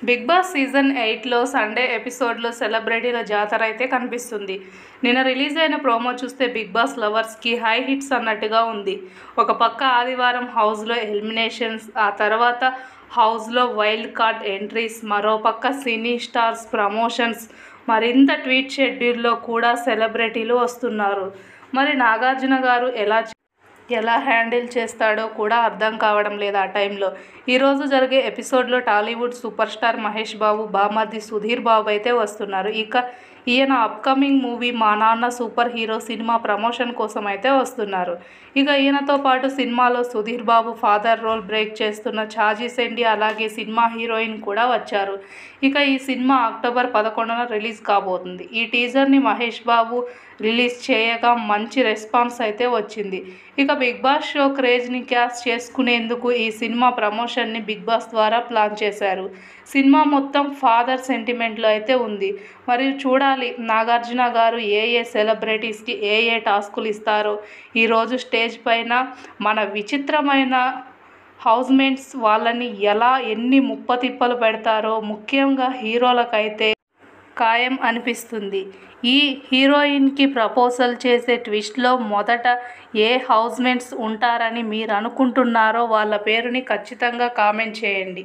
Big boss season 8లో Sunday ఎపిసోడ్లో సెలబ్రిటీల జాతర అయితే కనిపిస్తుంది. నిన్న రిలీజ్ అయిన ప్రోమో చూస్తే బిగ్ బాస్ లవర్స్కి హై హిట్స్ అన్నట్టుగా ఉంది. ఒక పక్క ఆదివారం హౌస్లో ఎలిమినేషన్స్, ఆ తర్వాత హౌస్లో వైల్డ్ కార్డ్ ఎంట్రీస్, మరోపక్క సినీ స్టార్స్ ప్రమోషన్స్, మరింత ట్వీట్ షెడ్యూల్లో కూడా సెలబ్రిటీలు వస్తున్నారు. మరి నాగార్జున గారు ఎలా హ్యాండిల్ చేస్తాడో కూడా అర్థం కావడం లేదు ఆ టైంలో. ఈరోజు జరిగే ఎపిసోడ్లో టాలీవుడ్ సూపర్ స్టార్ మహేష్ బాబు బామర్ది సుధీర్ బాబు అయితే వస్తున్నారు. ఇక ఈయన అప్కమింగ్ మూవీ మా నాన్న సూపర్ హీరో సినిమా ప్రమోషన్ కోసం అయితే వస్తున్నారు. ఇక ఈయనతో పాటు సినిమాలో Sudheer Babu father role break చేస్తున్న ఛాజీ సెండి, అలాగే సినిమా హీరోయిన్ కూడా వచ్చారు. ఇక ఈ సినిమా అక్టోబర్ 11న రిలీజ్ కాబోతుంది. ఈ టీజర్ని మహేష్ బాబు రిలీజ్ చేయగా మంచి రెస్పాన్స్ అయితే వచ్చింది. ఇక బిగ్ బాస్ షో క్రేజ్ని క్యాచ్ చేసుకునేందుకు ఈ సినిమా ప్రమోషన్ని బిగ్ బాస్ ద్వారా ప్లాన్ చేశారు. సినిమా మొత్తం ఫాదర్ సెంటిమెంట్లో అయితే ఉంది. మరియు చూడాలి నాగార్జున గారు ఏ సెలబ్రిటీస్కి ఏ టాస్కులు ఇస్తారో. ఈరోజు స్టేజ్ పైన మన విచిత్రమైన హౌస్మేట్స్ వాళ్ళని ఎన్ని ముప్పతిప్పలు పెడతారో ముఖ్యంగా హీరోలకైతే ఖాయం అనిపిస్తుంది. ఈ హీరోయిన్కి ప్రపోజల్ చేసే ట్విస్ట్లో మొదట ఏ హౌస్మేట్స్ ఉంటారని మీరు అనుకుంటున్నారో వాళ్ళ పేరుని ఖచ్చితంగా కామెంట్ చేయండి.